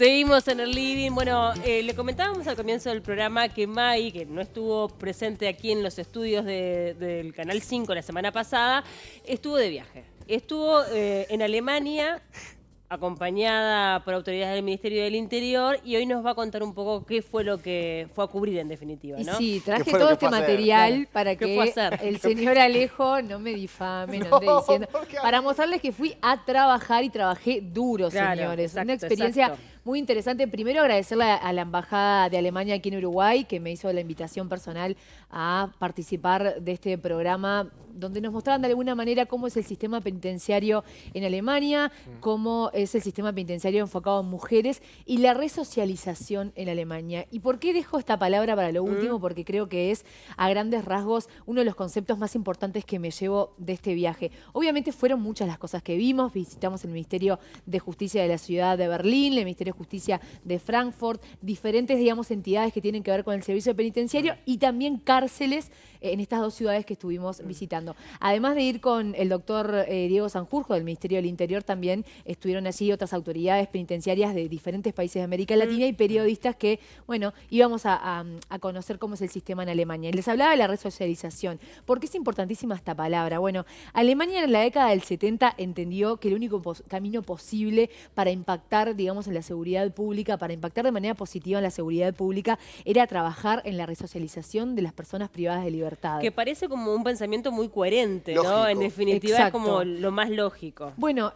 Seguimos en el living. Bueno, le comentábamos al comienzo del programa que Mai, que no estuvo presente aquí en los estudios del Canal 5 la semana pasada, estuvo de viaje. Estuvo en Alemania, acompañada por autoridades del Ministerio del Interior, y hoy nos va a contar un poco qué fue lo que fue a cubrir en definitiva, ¿no? Y sí, traje todo este material para que el señor Alejo no me difame, no ande diciendo, para mostrarles que fui a trabajar y trabajé duro, señores. Una experiencia muy interesante. Primero agradecerle a la Embajada de Alemania aquí en Uruguay, que me hizo la invitación personal a participar de este programa, donde nos mostraban de alguna manera cómo es el sistema penitenciario en Alemania, cómo es el sistema penitenciario enfocado en mujeres y la resocialización en Alemania. ¿Y por qué dejo esta palabra para lo último? Porque creo que es, a grandes rasgos, uno de los conceptos más importantes que me llevo de este viaje. Obviamente fueron muchas las cosas que vimos. Visitamos el Ministerio de Justicia de la ciudad de Berlín, el Ministerio de Justicia de Frankfurt, diferentes, digamos, entidades que tienen que ver con el servicio penitenciario y también cárceles en estas dos ciudades que estuvimos visitando. Además de ir con el doctor Diego Sanjurjo del Ministerio del Interior, también estuvieron allí otras autoridades penitenciarias de diferentes países de América Latina y periodistas que, bueno, íbamos a conocer cómo es el sistema en Alemania. Y les hablaba de la resocialización. ¿Por qué es importantísima esta palabra? Bueno, Alemania en la década del 70 entendió que el único camino posible para impactar, digamos, en la seguridad pública, para impactar de manera positiva en la seguridad pública, era trabajar en la resocialización de las personas privadas de libertad. Que parece como un pensamiento muy coherente, lógico, ¿no? En definitiva, exacto, es como lo más lógico. Bueno,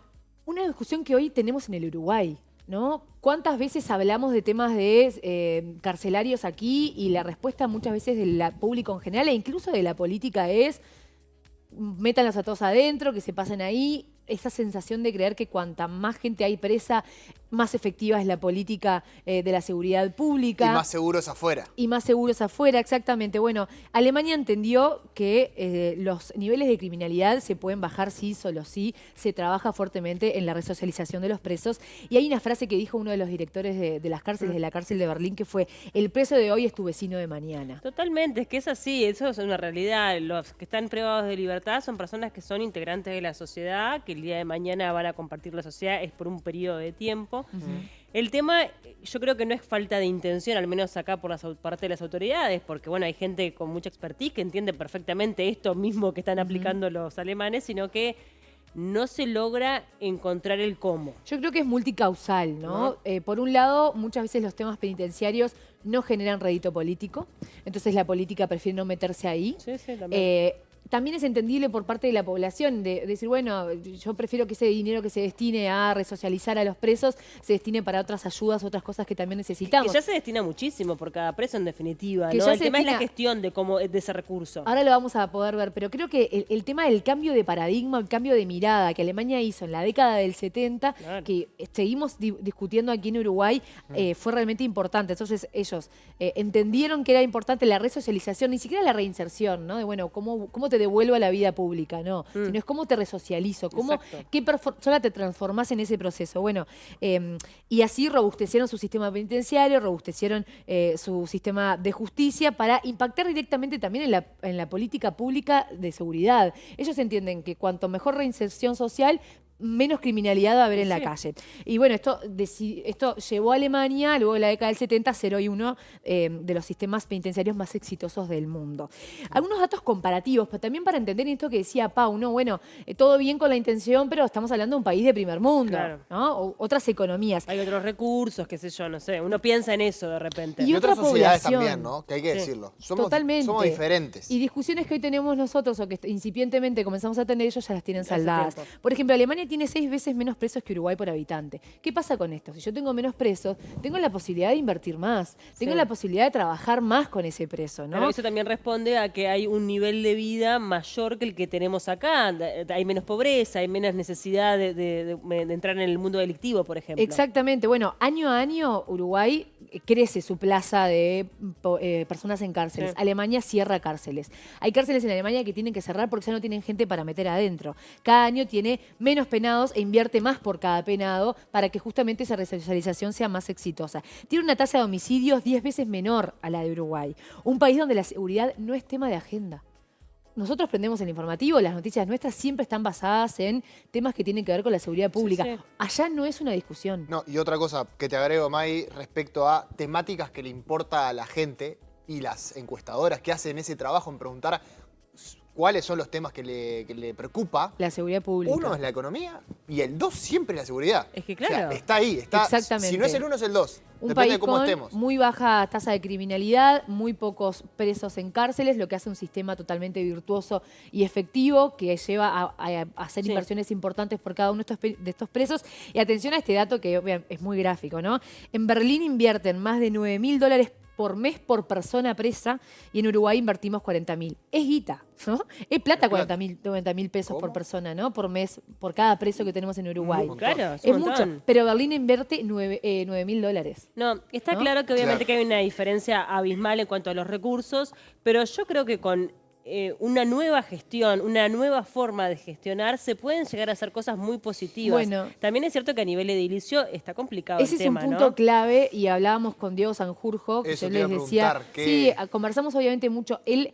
una discusión que hoy tenemos en el Uruguay, ¿no? ¿Cuántas veces hablamos de temas de carcelarios aquí y la respuesta muchas veces del público en general e incluso de la política es métanlos a todos adentro, que se pasen ahí? Esa sensación de creer que cuanta más gente hay presa, más efectiva es la política de la seguridad pública. Y más seguros afuera. Y más seguros afuera, exactamente. Bueno, Alemania entendió que los niveles de criminalidad se pueden bajar sí, solo sí. Se trabaja fuertemente en la resocialización de los presos. Y hay una frase que dijo uno de los directores de las cárceles, de la cárcel de Berlín, que fue: el preso de hoy es tu vecino de mañana. Totalmente, es que es así, eso es una realidad. Los que están privados de libertad son personas que son integrantes de la sociedad, que el día de mañana van a compartir la sociedad, es por un periodo de tiempo. El tema, yo creo que no es falta de intención, al menos acá por parte de las autoridades, porque bueno, hay gente con mucha expertise que entiende perfectamente esto mismo que están aplicando los alemanes, sino que no se logra encontrar el cómo. Yo creo que es multicausal, ¿no? Por un lado, muchas veces los temas penitenciarios no generan rédito político, entonces la política prefiere no meterse ahí. Sí, también. También es entendible por parte de la población de decir, bueno, yo prefiero que ese dinero que se destine a resocializar a los presos se destine para otras ayudas, otras cosas que también necesitamos. Que ya se destina muchísimo por cada preso en definitiva, ¿no? El tema es la gestión de ese recurso. Ahora lo vamos a poder ver, pero creo que el tema del cambio de paradigma, el cambio de mirada que Alemania hizo en la década del 70, claro, que seguimos discutiendo aquí en Uruguay, fue realmente importante. Entonces ellos entendieron que era importante la resocialización, ni siquiera la reinserción, ¿no? De bueno, ¿cómo te devuelvo a la vida pública? No, sino es cómo te resocializo, qué persona te transformás en ese proceso. Bueno, y así robustecieron su sistema penitenciario, robustecieron su sistema de justicia para impactar directamente también en la política pública de seguridad. Ellos entienden que cuanto mejor reinserción social, menos criminalidad va a haber en la calle. Y bueno, esto llevó a Alemania, luego de la década del 70, a ser hoy uno de los sistemas penitenciarios más exitosos del mundo. Algunos datos comparativos, pero también para entender esto que decía Pau, ¿no? Bueno, todo bien con la intención, pero estamos hablando de un país de primer mundo, claro, ¿no? Otras economías. Hay otros recursos, qué sé yo, no sé. Uno piensa en eso de repente. Y otras sociedades también, ¿no? Que hay que decirlo. Totalmente. Somos diferentes. Y discusiones que hoy tenemos nosotros o que incipientemente comenzamos a tener, ellos ya las tienen saldadas. Por ejemplo, Alemania tiene 6 veces menos presos que Uruguay por habitante. ¿Qué pasa con esto? Si yo tengo menos presos, tengo la posibilidad de invertir más, tengo la posibilidad de trabajar más con ese preso, ¿no? Pero eso también responde a que hay un nivel de vida mayor que el que tenemos acá. Hay menos pobreza, hay menos necesidad de entrar en el mundo delictivo, por ejemplo. Exactamente. Bueno, año a año Uruguay crece su plaza de personas en cárceles. Alemania cierra cárceles. Hay cárceles en Alemania que tienen que cerrar porque ya no tienen gente para meter adentro. Cada año tiene menos penados e invierte más por cada penado para que justamente esa resocialización sea más exitosa. Tiene una tasa de homicidios 10 veces menor a la de Uruguay. Un país donde la seguridad no es tema de agenda. nosotros prendemos el informativo, las noticias nuestras siempre están basadas en temas que tienen que ver con la seguridad pública. Sí, sí. Allá no es una discusión. No, y otra cosa que te agrego, May, respecto a temáticas que le importa a la gente y las encuestadoras que hacen ese trabajo en preguntar cuáles son los temas que le preocupa. La seguridad pública. Uno es la economía y el 2 siempre es la seguridad. Es que claro. O sea, está ahí, está. Exactamente. Si no es el 1 es el 2. Un Depende país de cómo con estemos. muy baja tasa de criminalidad, muy pocos presos en cárceles, lo que hace un sistema totalmente virtuoso y efectivo que lleva a hacer inversiones importantes por cada uno de estos presos. Y atención a este dato que es muy gráfico, ¿no? En Berlín invierten más de $9.000 por mes por persona presa y en Uruguay invertimos 40.000. Es guita, ¿no? Es plata 90.000 pesos. ¿Cómo? Por persona, ¿no? Por mes, por cada preso que tenemos en Uruguay. Claro, es mucho. Pero Berlín invierte $9.000. No, está claro que obviamente que hay una diferencia abismal en cuanto a los recursos, pero yo creo que con una nueva gestión, una nueva forma de gestionar, se pueden llegar a hacer cosas muy positivas. Bueno, también es cierto que a nivel edilicio está complicado el tema, ese es un punto clave y hablábamos con Diego Sanjurjo, que yo les decía, sí, conversamos obviamente mucho. Él,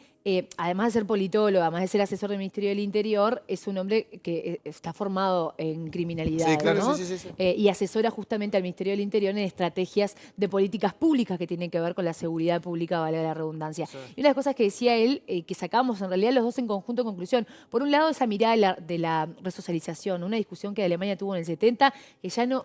además de ser politólogo, además de ser asesor del Ministerio del Interior, es un hombre que está formado en criminalidad, sí, claro, ¿no? Sí. Y asesora justamente al Ministerio del Interior en estrategias de políticas públicas que tienen que ver con la seguridad pública, vale la redundancia. Sí. Y una de las cosas que decía él, que sacábamos en realidad los dos en conjunto conclusión, por un lado esa mirada de la resocialización, una discusión que Alemania tuvo en el 70, que ya no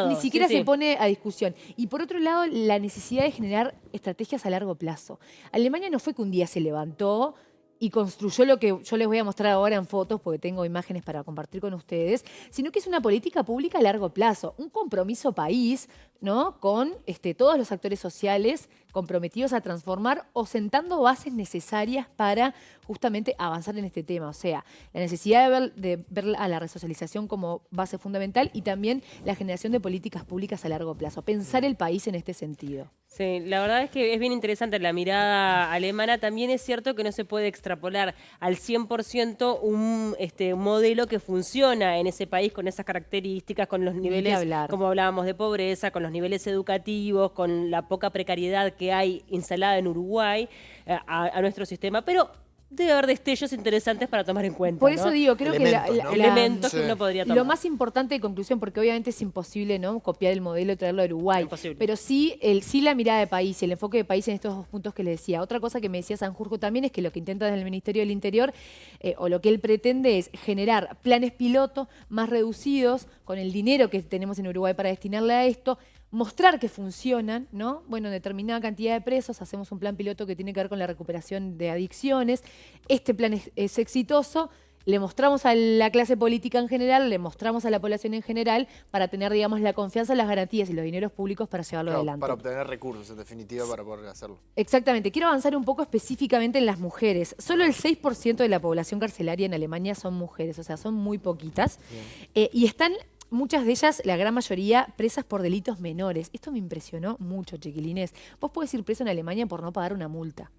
ni siquiera se pone a discusión. Y por otro lado, la necesidad de generar estrategias a largo plazo. Alemania no fue que un día se levantó y construyó lo que yo les voy a mostrar ahora en fotos, porque tengo imágenes para compartir con ustedes, sino que es una política pública a largo plazo, un compromiso país, ¿no? Con todos los actores sociales comprometidos a transformar o sentando bases necesarias para justamente avanzar en este tema. O sea, la necesidad de ver a la resocialización como base fundamental y también la generación de políticas públicas a largo plazo. Pensar el país en este sentido. Sí, la verdad es que es bien interesante la mirada alemana. También es cierto que no se puede extrapolar al 100% un modelo que funciona en ese país con esas características, con los niveles, como hablábamos, de pobreza, con los niveles educativos, con la poca precariedad que hay instalada en Uruguay a nuestro sistema. Pero debe haber destellos interesantes para tomar en cuenta. Por eso digo, creo elementos que uno podría tomar. Lo más importante de conclusión, porque obviamente es imposible, ¿no?, copiar el modelo y traerlo a Uruguay. Pero sí la mirada de país, el enfoque de país en estos dos puntos que le decía. Otra cosa que me decía Sanjurjo también es que lo que intenta desde el Ministerio del Interior, o lo que él pretende es generar planes piloto más reducidos con el dinero que tenemos en Uruguay para destinarle a esto, mostrar que funcionan, ¿no? Bueno, determinada cantidad de presos, hacemos un plan piloto que tiene que ver con la recuperación de adicciones. Este plan es exitoso, le mostramos a la clase política en general, le mostramos a la población en general para tener, digamos, la confianza, las garantías y los dineros públicos para llevarlo adelante. Para obtener recursos, en definitiva, para poder hacerlo. Exactamente. Quiero avanzar un poco específicamente en las mujeres. Solo el 6% de la población carcelaria en Alemania son mujeres, o sea, son muy poquitas. Y están muchas de ellas, la gran mayoría, presas por delitos menores. Esto me impresionó mucho, chiquilines. Vos podés ir preso en Alemania por no pagar una multa.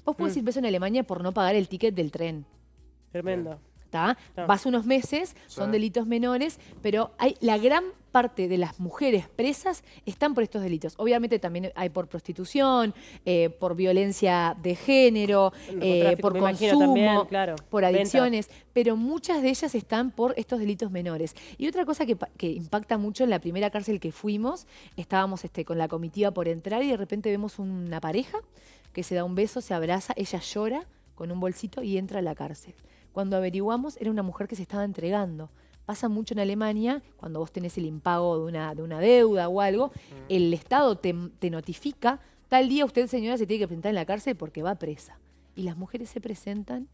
Vos podés ir preso en Alemania por no pagar el ticket del tren. Tremendo. Vas unos meses, son delitos menores, pero la gran parte de las mujeres presas están por estos delitos. Obviamente también hay por prostitución, por violencia de género, por consumo, también, por adicciones, pero muchas de ellas están por estos delitos menores. Y otra cosa que impacta mucho, en la primera cárcel que fuimos, estábamos con la comitiva por entrar y de repente vemos una pareja que se da un beso, se abraza, ella llora con un bolsito y entra a la cárcel. Cuando averiguamos, era una mujer que se estaba entregando. Pasa mucho en Alemania, cuando vos tenés el impago de una deuda o algo, el Estado te notifica, tal día usted, señora, se tiene que presentar en la cárcel porque va presa. Y las mujeres se presentan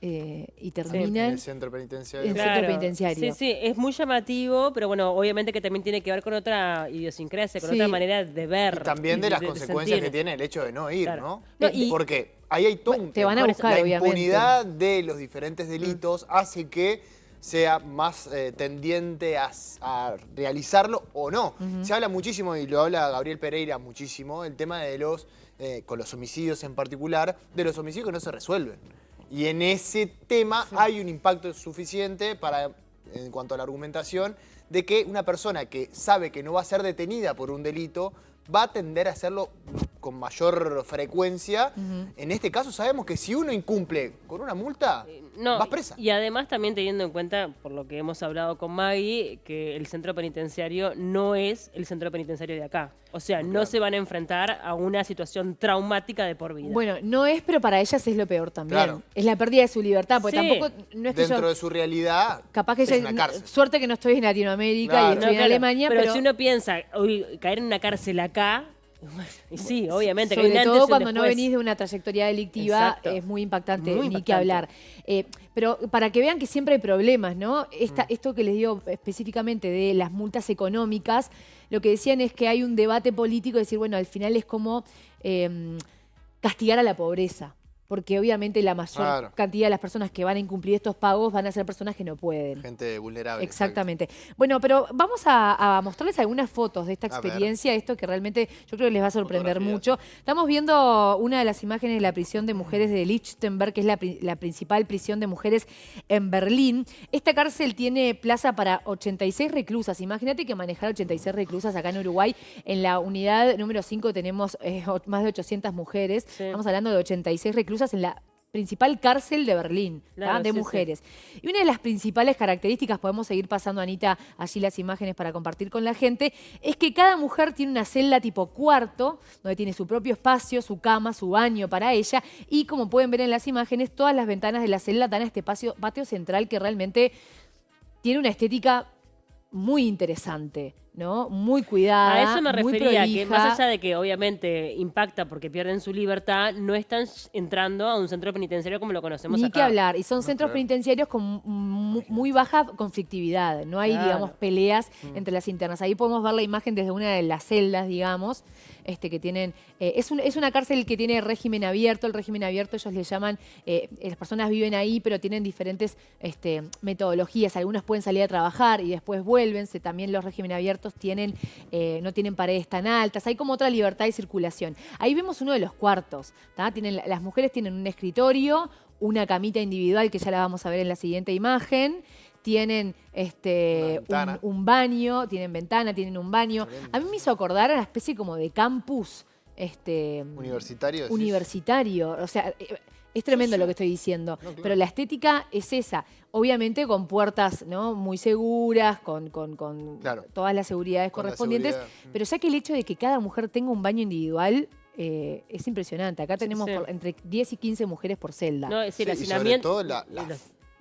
y terminan en el centro penitenciario. Sí, es muy llamativo, pero bueno, obviamente que también tiene que ver con otra idiosincrasia, con otra manera de ver. Y también de las consecuencias que tiene el hecho de no ir, ¿no? Porque ahí hay todo un te van a buscar, la impunidad de los diferentes delitos hace que sea más tendiente a realizarlo o no. Se habla muchísimo, y lo habla Gabriel Pereira muchísimo, el tema de con los homicidios en particular, de los homicidios que no se resuelven. Y en ese tema hay un impacto suficiente en cuanto a la argumentación de que una persona que sabe que no va a ser detenida por un delito va a tender a hacerlo con mayor frecuencia. En este caso sabemos que si uno incumple con una multa, vas presa. Y además también teniendo en cuenta, por lo que hemos hablado con Maggie, que el centro penitenciario no es el centro penitenciario de acá. O sea, no se van a enfrentar a una situación traumática de por vida. Bueno, no es, pero para ellas es lo peor también. Claro. Es la pérdida de su libertad, porque tampoco no es que dentro de su realidad, capaz que es una cárcel. Suerte que no estoy en Latinoamérica y estoy en Alemania, pero si uno piensa, caer en una cárcel acá, y sí, obviamente. Sobre que hay un todo antes y un cuando no después. venís de una trayectoria delictiva, Exacto. es muy impactante, Muy ni impactante. que hablar. Pero para que vean que siempre hay problemas, ¿no? Esto que les digo específicamente de las multas económicas, lo que decían es que hay un debate político, de decir, bueno, al final es como castigar a la pobreza. Porque obviamente la mayor cantidad de las personas que van a incumplir estos pagos van a ser personas que no pueden. Gente vulnerable. Exactamente. Bueno, pero vamos a mostrarles algunas fotos de esta experiencia, esto que realmente yo creo que les va a sorprender mucho. Estamos viendo una de las imágenes de la prisión de mujeres de Lichtenberg, que es la principal prisión de mujeres en Berlín. Esta cárcel tiene plaza para 86 reclusas. Imagínate que manejar 86 reclusas acá en Uruguay. En la unidad número 5 tenemos más de 800 mujeres. Sí. Estamos hablando de 86 reclusas en la principal cárcel de Berlín, de mujeres. Sí. Y una de las principales características, podemos seguir pasando, Anita, allí las imágenes para compartir con la gente, es que cada mujer tiene una celda tipo cuarto, donde tiene su propio espacio, su cama, su baño para ella, y como pueden ver en las imágenes, todas las ventanas de la celda dan a este patio central que realmente tiene una estética muy interesante, ¿no? Muy cuidada, a eso me refería, muy que más allá de que obviamente impacta porque pierden su libertad, no están entrando a un centro penitenciario como lo conocemos acá. Ni que hablar, y son centros penitenciarios con muy baja conflictividad, no hay, digamos, peleas entre las internas. Ahí podemos ver la imagen desde una de las celdas, digamos, que tienen... es una cárcel que tiene régimen abierto. El régimen abierto ellos le llaman... las personas viven ahí, pero tienen diferentes metodologías. Algunos pueden salir a trabajar y después vuelven. También los regímenes abiertos no tienen paredes tan altas. Hay como otra libertad de circulación. Ahí vemos uno de los cuartos. Las mujeres tienen un escritorio, una camita individual, que ya la vamos a ver en la siguiente imagen. Tienen un baño, tienen ventana, tienen un baño. A mí me hizo acordar a una especie como de campus universitario. Universitario. O sea, es tremendo lo que estoy diciendo. No, claro. Pero la estética es esa. Obviamente con puertas, ¿no?, muy seguras, con todas las seguridades correspondientes. Pero ya que el hecho de que cada mujer tenga un baño individual... es impresionante. Acá tenemos entre 10 y 15 mujeres por celda. No, sí, el hacinamiento...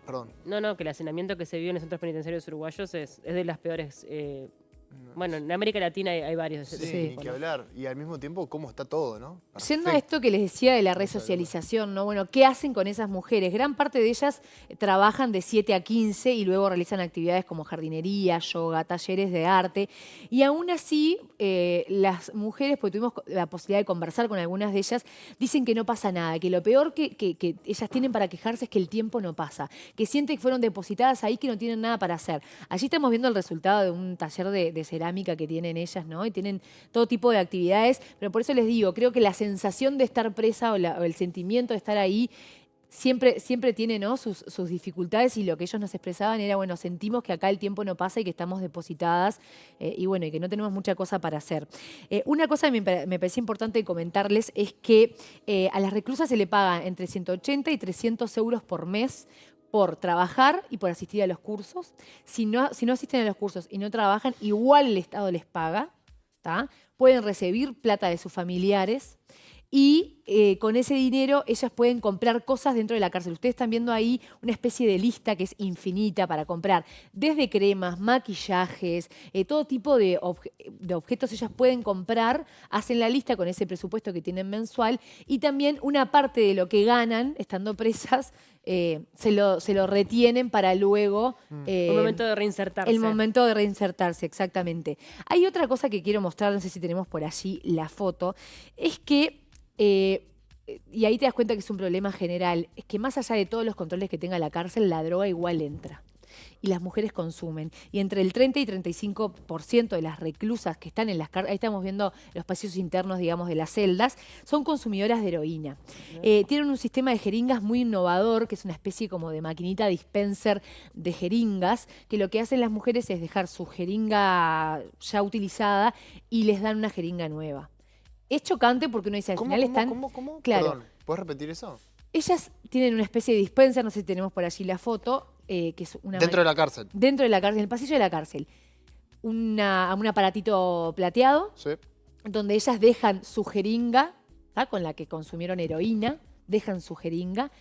Perdón. No, que el hacinamiento que se vive en los centros penitenciarios uruguayos es de las peores. Bueno, en América Latina hay varios. Sí, ni que hablar. Y al mismo tiempo, cómo está todo, ¿no? Yendo a esto que les decía de la resocialización, ¿no? Bueno, ¿qué hacen con esas mujeres? Gran parte de ellas trabajan de 7 a 15 y luego realizan actividades como jardinería, yoga, talleres de arte. Y aún así, las mujeres, porque tuvimos la posibilidad de conversar con algunas de ellas, dicen que no pasa nada, que lo peor que ellas tienen para quejarse es que el tiempo no pasa, que sienten que fueron depositadas ahí, que no tienen nada para hacer. Allí estamos viendo el resultado de un taller de cerámica que tienen ellas, ¿no? Y tienen todo tipo de actividades, pero por eso les digo, creo que la sensación de estar presa o el sentimiento de estar ahí siempre tiene, ¿no?, sus dificultades, y lo que ellos nos expresaban era, bueno, sentimos que acá el tiempo no pasa y que estamos depositadas y bueno, y que no tenemos mucha cosa para hacer. Una cosa que me parecía importante comentarles es que a las reclusas se le paga entre 180 y 300 euros por mes por trabajar y por asistir a los cursos. Si no asisten a los cursos y no trabajan, igual el Estado les paga, ¿tá? Pueden recibir plata de sus familiares y con ese dinero ellas pueden comprar cosas dentro de la cárcel. Ustedes están viendo ahí una especie de lista que es infinita para comprar, desde cremas, maquillajes, todo tipo de objetos ellas pueden comprar, hacen la lista con ese presupuesto que tienen mensual, y también una parte de lo que ganan estando presas se lo retienen para luego... el momento de reinsertarse. El momento de reinsertarse, exactamente. Hay otra cosa que quiero mostrar, no sé si tenemos por allí la foto, es que... y ahí te das cuenta que es un problema general, es que más allá de todos los controles que tenga la cárcel, la droga igual entra. y las mujeres consumen. Y entre el 30 y 35% de las reclusas que están en las cárceles, ahí estamos viendo los pasillos internos, digamos, de las celdas, son consumidoras de heroína. Tienen un sistema de jeringas muy innovador, que es una especie como de maquinita dispenser de jeringas, que lo que hacen las mujeres es dejar su jeringa ya utilizada y les dan una jeringa nueva. Es chocante porque uno dice, al final están... ¿Cómo? Claro. Perdón, ¿puedes repetir eso? Ellas tienen una especie de dispenser, no sé si tenemos por allí la foto, que es una... Dentro de la cárcel. Dentro de la cárcel, en el pasillo de la cárcel. Un aparatito plateado, Sí. donde ellas dejan su jeringa, ¿tá? Con la que consumieron heroína, dejan su jeringa,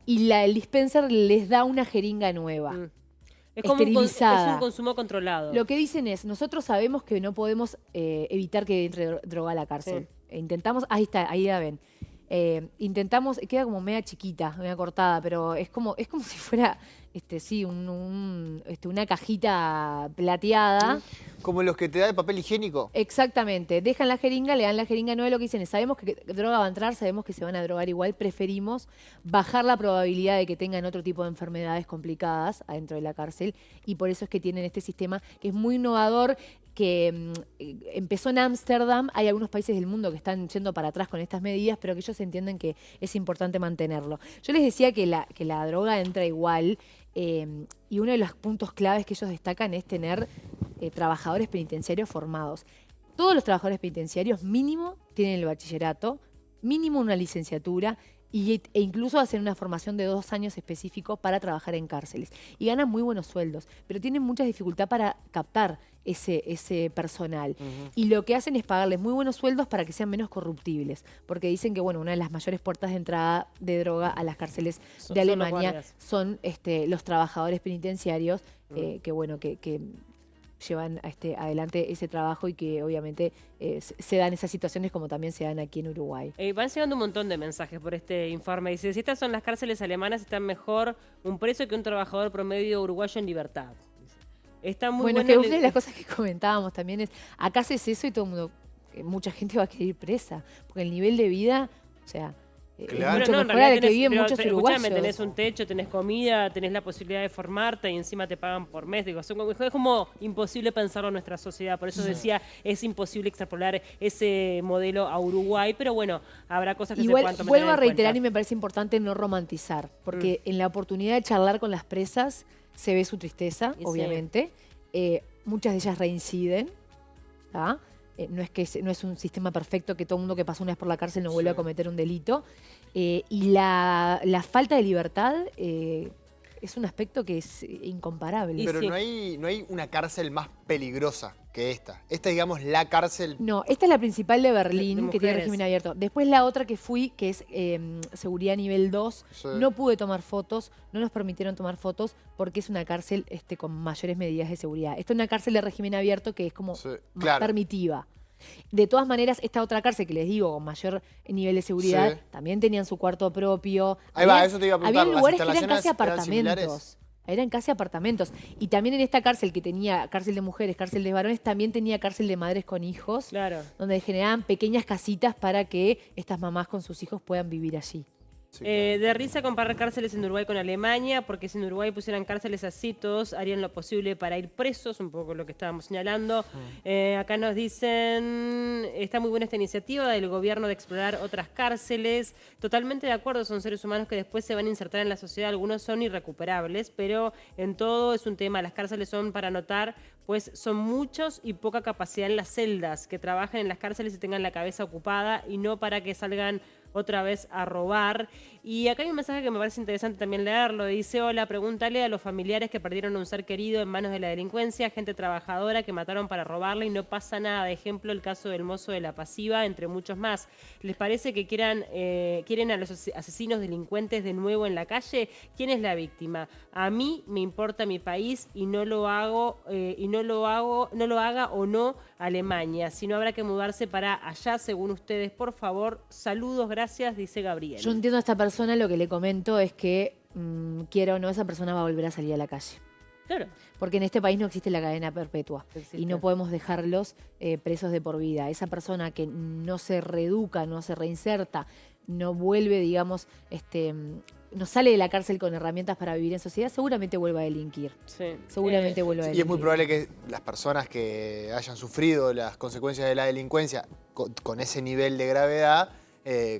y el dispenser les da una jeringa nueva. Es como esterilizada. es un consumo controlado. Lo que dicen es, nosotros sabemos que no podemos evitar que entre droga a la cárcel. Sí. Intentamos, ahí está, ahí la ven. Intentamos, queda como media chiquita, media cortada, pero es como si fuera, una cajita plateada. Como los que te da el papel higiénico. Exactamente. Dejan la jeringa, le dan la jeringa nueva. Lo que dicen es, sabemos que droga va a entrar, sabemos que se van a drogar igual. Preferimos bajar la probabilidad de que tengan otro tipo de enfermedades complicadas adentro de la cárcel. Y por eso es que tienen este sistema que es muy innovador, que empezó en Ámsterdam. Hay algunos países del mundo que están yendo para atrás con estas medidas, pero que ellos entienden que es importante mantenerlo. Yo les decía que la droga entra igual, y uno de los puntos claves que ellos destacan es tener trabajadores penitenciarios formados. Todos los trabajadores penitenciarios mínimo tienen el bachillerato, mínimo una licenciatura, e incluso hacen una formación de 2 años específicos para trabajar en cárceles. Y ganan muy buenos sueldos, pero tienen mucha dificultad para captar ese personal. Y lo que hacen es pagarles muy buenos sueldos para que sean menos corruptibles, porque dicen que una de las mayores puertas de entrada de droga a las cárceles de Alemania son los trabajadores penitenciarios, que llevan adelante ese trabajo y que obviamente se dan esas situaciones como también se dan aquí en Uruguay. Van llegando un montón de mensajes por este informe. Dice, si estas son las cárceles alemanas, están mejor un preso que un trabajador promedio uruguayo en libertad. Está muy bueno, que una de las cosas que comentábamos también es, acá haces eso y todo el mundo, mucha gente va a querer ir presa, porque el nivel de vida, o sea... Claro. Es mucho mejor a la que viven muchos uruguayos. Tenés un techo, tenés comida, tenés la posibilidad de formarte y encima te pagan por mes. Digo, es como imposible pensarlo en nuestra sociedad. Por eso decía, es imposible extrapolar ese modelo a Uruguay. Pero bueno, habrá cosas que se puedan tomar. Vuelvo a reiterar y me parece importante no romantizar. Porque en la oportunidad de charlar con las presas se ve su tristeza, obviamente. Muchas de ellas reinciden, ¿tá? No es un sistema perfecto que todo el mundo que pasó una vez por la cárcel no vuelve a cometer un delito. Y la falta de libertad es un aspecto que es incomparable. Pero no hay una cárcel más peligrosa que esta. Esta, digamos, la cárcel... No, esta es la principal de Berlín, que tiene régimen abierto. Después la otra que fui, que es seguridad nivel 2, no pude tomar fotos, no nos permitieron tomar fotos porque es una cárcel con mayores medidas de seguridad. Esta es una cárcel de régimen abierto que es como más permitiva. De todas maneras, esta otra cárcel que les digo, con mayor nivel de seguridad, también tenían su cuarto propio. Eso te iba a preguntar. Había lugares que eran casi apartamentos. Eran casi apartamentos. Y también en esta cárcel, que tenía cárcel de mujeres, cárcel de varones, también tenía cárcel de madres con hijos, donde generaban pequeñas casitas para que estas mamás con sus hijos puedan vivir allí. Sí, claro. De risa comparar cárceles en Uruguay con Alemania, porque si en Uruguay pusieran cárceles así, todos harían lo posible para ir presos, un poco lo que estábamos señalando. Acá nos dicen, está muy buena esta iniciativa del gobierno de explorar otras cárceles. Totalmente de acuerdo, son seres humanos que después se van a insertar en la sociedad, algunos son irrecuperables, pero en todo es un tema. Las cárceles son para anotar, pues son muchos y poca capacidad en las celdas, que trabajen en las cárceles y tengan la cabeza ocupada y no para que salgan otra vez a robar. Y acá hay un mensaje que me parece interesante también leerlo. Dice, hola, pregúntale a los familiares que perdieron un ser querido en manos de la delincuencia, gente trabajadora que mataron para robarle y no pasa nada. De ejemplo, el caso del mozo de La Pasiva, entre muchos más. ¿Les parece que quieren a los asesinos delincuentes de nuevo en la calle? ¿Quién es la víctima? A mí me importa mi país y no lo haga o no Alemania. Si no, habrá que mudarse para allá, según ustedes. Por favor, saludos, gracias, dice Gabriel. Yo entiendo a esta persona, lo que le comento es que, quiera o no, esa persona va a volver a salir a la calle. Claro. Porque en este país no existe la cadena perpetua y no podemos dejarlos presos de por vida. Esa persona que no se reeduca, no se reinserta, no vuelve, digamos, no sale de la cárcel con herramientas para vivir en sociedad, seguramente vuelva a delinquir. Sí. Seguramente vuelva a delinquir. Y es muy probable que las personas que hayan sufrido las consecuencias de la delincuencia con ese nivel de gravedad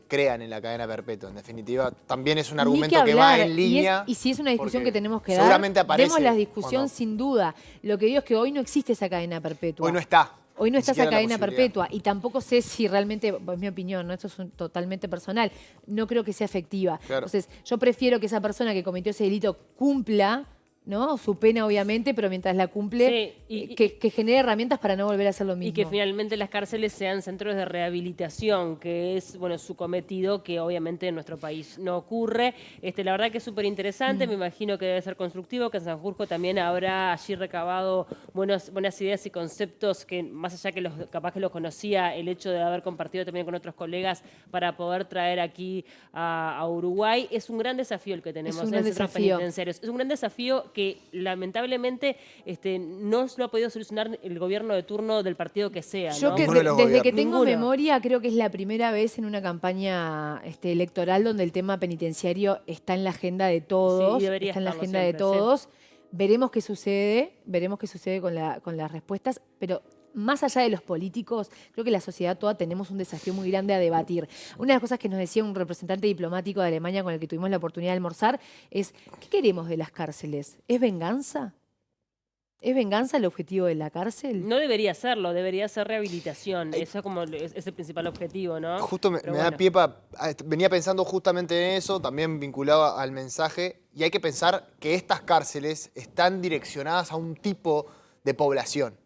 crean en la cadena perpetua. En definitiva, también es un argumento que va en línea. Y si es una discusión que tenemos que dar, seguramente aparece, demos la discusión sin duda. Lo que digo es que hoy no existe esa cadena perpetua. Hoy no está. Hoy no está esa cadena perpetua y tampoco sé si realmente, es mi opinión, ¿no? Esto es totalmente personal, no creo que sea efectiva. Claro. Entonces, yo prefiero que esa persona que cometió ese delito cumpla, ¿no? Su pena, obviamente, pero mientras la cumple, que genere herramientas para no volver a hacer lo mismo. Y que finalmente las cárceles sean centros de rehabilitación, que es su cometido, que obviamente en nuestro país no ocurre. La verdad que es súper interesante, me imagino que debe ser constructivo, que en Sanjurjo también habrá allí recabado buenas ideas y conceptos que, más allá que capaz que los conocía, el hecho de haber compartido también con otros colegas para poder traer aquí a Uruguay. Es un gran desafío el que tenemos en centros penitenciarios. Es un gran desafío que lamentablemente no lo ha podido solucionar el gobierno de turno del partido que sea. Yo desde que tengo memoria creo que es la primera vez en una campaña electoral donde el tema penitenciario está en la agenda de todos. Sí, debería está en la agenda siempre, de todos. Sí. Veremos qué sucede con las respuestas, pero más allá de los políticos, creo que la sociedad toda tenemos un desafío muy grande a debatir. Una de las cosas que nos decía un representante diplomático de Alemania con el que tuvimos la oportunidad de almorzar es, ¿qué queremos de las cárceles? ¿Es venganza? ¿Es venganza el objetivo de la cárcel? No debería serlo, debería ser rehabilitación. Eso es el principal objetivo, ¿no? Justo me da pie venía pensando justamente en eso, también vinculado al mensaje, y hay que pensar que estas cárceles están direccionadas a un tipo de población.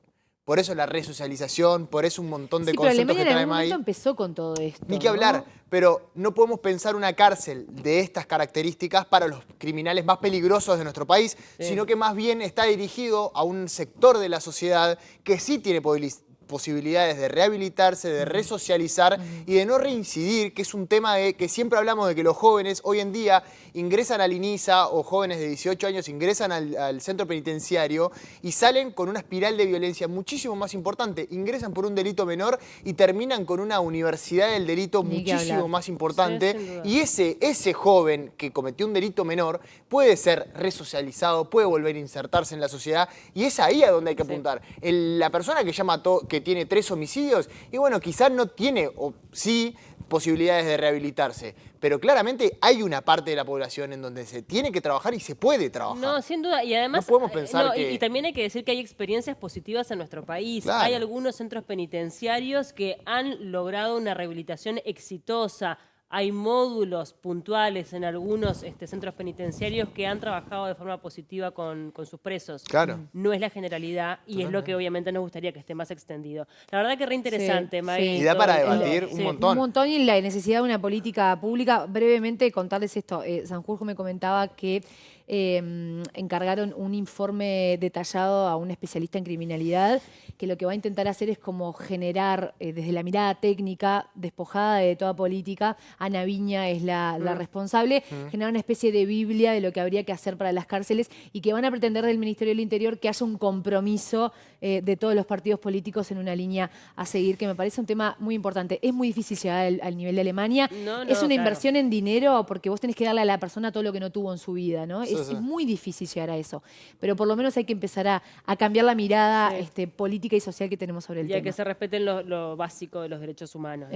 Por eso la resocialización, por eso un montón de conceptos que trae May. Pero Alemania en algún momento empezó con todo esto. Ni que hablar, pero no podemos pensar una cárcel de estas características para los criminales más peligrosos de nuestro país, sino que más bien está dirigido a un sector de la sociedad que sí tiene posibilidades de rehabilitarse, de resocializar y de no reincidir, que es un tema que siempre hablamos de que los jóvenes hoy en día ingresan al INISA o jóvenes de 18 años ingresan al centro penitenciario y salen con una espiral de violencia muchísimo más importante. Ingresan por un delito menor y terminan con una universidad del delito muchísimo más importante. Y ese joven que cometió un delito menor puede ser resocializado, puede volver a insertarse en la sociedad y es ahí a donde hay que apuntar. La persona que ya mató, que tiene 3 homicidios, y bueno, quizás no tiene, o sí, posibilidades de rehabilitarse. Pero claramente hay una parte de la población en donde se tiene que trabajar y se puede trabajar. No, sin duda. Y además, no podemos pensar y también hay que decir que hay experiencias positivas en nuestro país. Claro. Hay algunos centros penitenciarios que han logrado una rehabilitación exitosa. Hay módulos puntuales en algunos centros penitenciarios que han trabajado de forma positiva con sus presos. Claro. No es la generalidad y es lo que obviamente nos gustaría que esté más extendido. La verdad que re interesante, May. Y da para debatir un montón. Un montón y la necesidad de una política pública. Brevemente contarles esto. Sanjurjo me comentaba que encargaron un informe detallado a un especialista en criminalidad que lo que va a intentar hacer es como generar desde la mirada técnica, despojada de toda política, Ana Viña es la responsable, generar una especie de biblia de lo que habría que hacer para las cárceles y que van a pretender del Ministerio del Interior que haya un compromiso de todos los partidos políticos en una línea a seguir, que me parece un tema muy importante. Es muy difícil llegar al nivel de Alemania. Es una inversión en dinero porque vos tenés que darle a la persona todo lo que no tuvo en su vida, ¿no? Es muy difícil llegar a eso. Pero por lo menos hay que empezar a cambiar la mirada política y social que tenemos sobre el tema. Y hay que se respeten lo básico de los derechos humanos, ¿no?